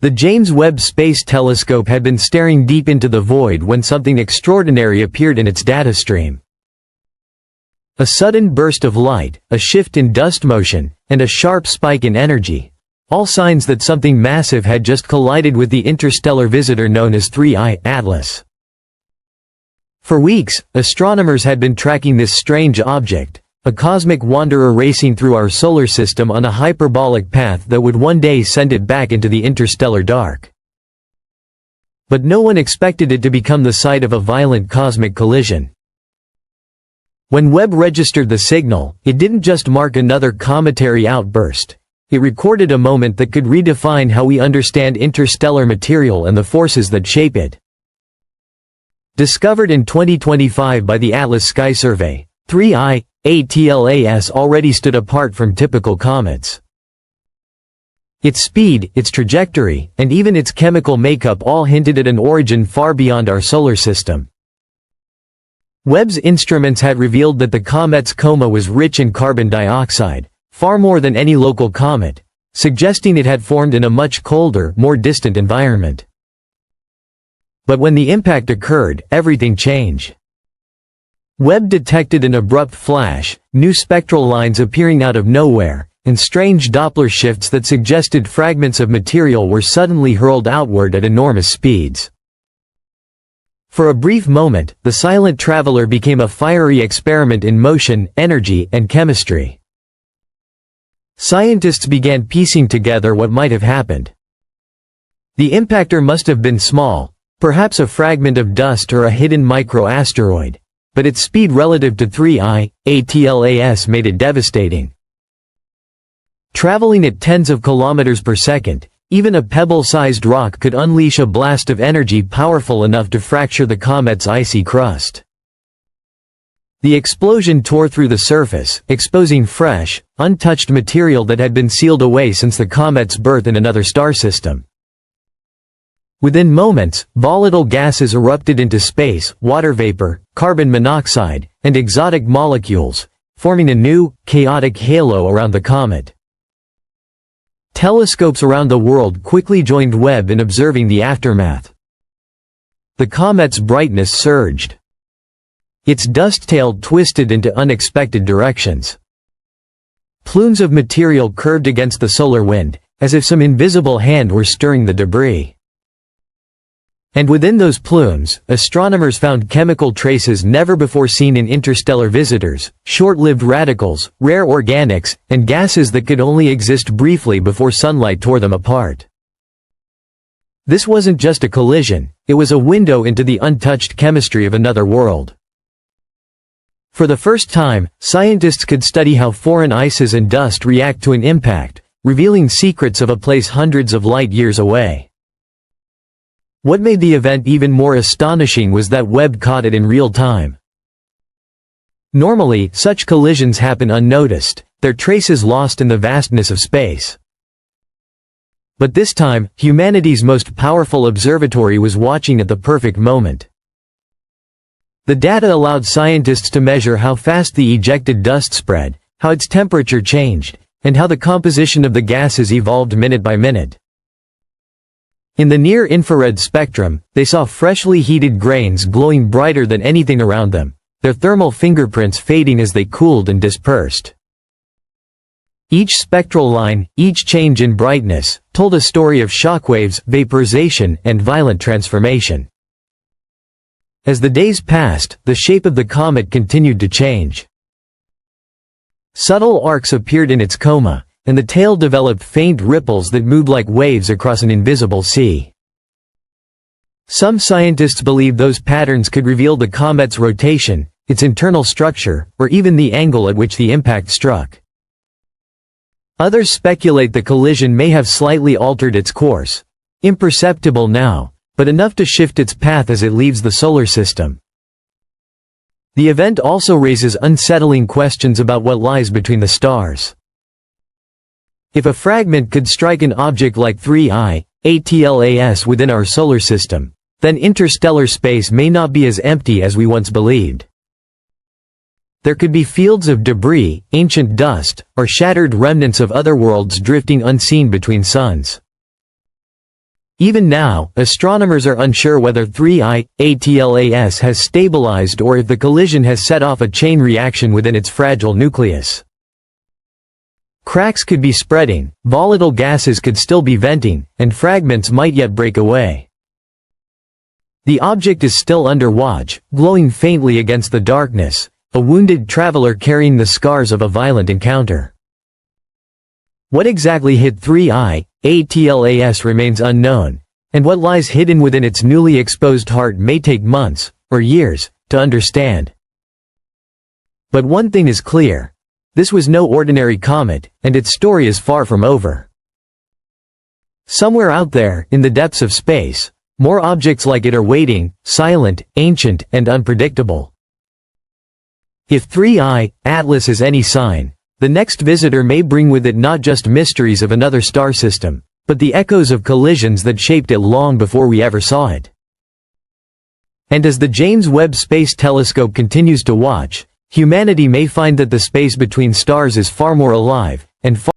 The James Webb Space Telescope had been staring deep into the void when something extraordinary appeared in its data stream. A sudden burst of light, a shift in dust motion, and a sharp spike in energy. All signs that something massive had just collided with the interstellar visitor known as 3I Atlas. For weeks, astronomers had been tracking this strange object, a cosmic wanderer racing through our solar system on a hyperbolic path that would one day send it back into the interstellar dark. But no one expected it to become the site of a violent cosmic collision. When Webb registered the signal, it didn't just mark another cometary outburst. It recorded a moment that could redefine how we understand interstellar material and the forces that shape it. Discovered in 2025 by the Atlas Sky Survey, 3I Atlas already stood apart from typical comets. Its speed, its trajectory, and even its chemical makeup all hinted at an origin far beyond our solar system. Webb's instruments had revealed that the comet's coma was rich in carbon dioxide, far more than any local comet, suggesting it had formed in a much colder, more distant environment. But when the impact occurred, everything changed. Webb detected an abrupt flash, new spectral lines appearing out of nowhere, and strange Doppler shifts that suggested fragments of material were suddenly hurled outward at enormous speeds. For a brief moment, the silent traveler became a fiery experiment in motion, energy, and chemistry. Scientists began piecing together what might have happened. The impactor must have been small, perhaps a fragment of dust or a hidden micro-asteroid, but its speed relative to 3I Atlas made it devastating. Traveling at tens of kilometers per second, even a pebble-sized rock could unleash a blast of energy powerful enough to fracture the comet's icy crust. The explosion tore through the surface, exposing fresh, untouched material that had been sealed away since the comet's birth in another star system. Within moments, volatile gases erupted into space, water vapor, carbon monoxide, and exotic molecules, forming a new, chaotic halo around the comet. Telescopes around the world quickly joined Webb in observing the aftermath. The comet's brightness surged. Its dust tail twisted into unexpected directions. Plumes of material curved against the solar wind, as if some invisible hand were stirring the debris. And within those plumes, astronomers found chemical traces never before seen in interstellar visitors, short-lived radicals, rare organics, and gases that could only exist briefly before sunlight tore them apart. This wasn't just a collision, it was a window into the untouched chemistry of another world. For the first time, scientists could study how foreign ices and dust react to an impact, revealing secrets of a place hundreds of light-years away. What made the event even more astonishing was that Webb caught it in real time. Normally, such collisions happen unnoticed, their traces lost in the vastness of space. But this time, humanity's most powerful observatory was watching at the perfect moment. The data allowed scientists to measure how fast the ejected dust spread, how its temperature changed, and how the composition of the gases evolved minute by minute. In the near-infrared spectrum, they saw freshly heated grains glowing brighter than anything around them, their thermal fingerprints fading as they cooled and dispersed. Each spectral line, each change in brightness, told a story of shockwaves, vaporization, and violent transformation. As the days passed, the shape of the comet continued to change. Subtle arcs appeared in its coma, and the tail developed faint ripples that moved like waves across an invisible sea. Some scientists believe those patterns could reveal the comet's rotation, its internal structure, or even the angle at which the impact struck. Others speculate the collision may have slightly altered its course, imperceptible now, but enough to shift its path as it leaves the solar system. The event also raises unsettling questions about what lies between the stars. If a fragment could strike an object like 3I Atlas within our solar system, then interstellar space may not be as empty as we once believed. There could be fields of debris, ancient dust, or shattered remnants of other worlds drifting unseen between suns. Even now, astronomers are unsure whether 3I ATLAS has stabilized or if the collision has set off a chain reaction within its fragile nucleus. Cracks could be spreading, volatile gases could still be venting, and fragments might yet break away. The object is still under watch, glowing faintly against the darkness, a wounded traveler carrying the scars of a violent encounter. What exactly hit 3I ATLAS remains unknown, and what lies hidden within its newly exposed heart may take months, or years, to understand. But one thing is clear. This was no ordinary comet, and its story is far from over. Somewhere out there, in the depths of space, more objects like it are waiting, silent, ancient, and unpredictable. If 3I Atlas is any sign, the next visitor may bring with it not just mysteries of another star system, but the echoes of collisions that shaped it long before we ever saw it. And as the James Webb Space Telescope continues to watch, humanity may find that the space between stars is far more alive, and far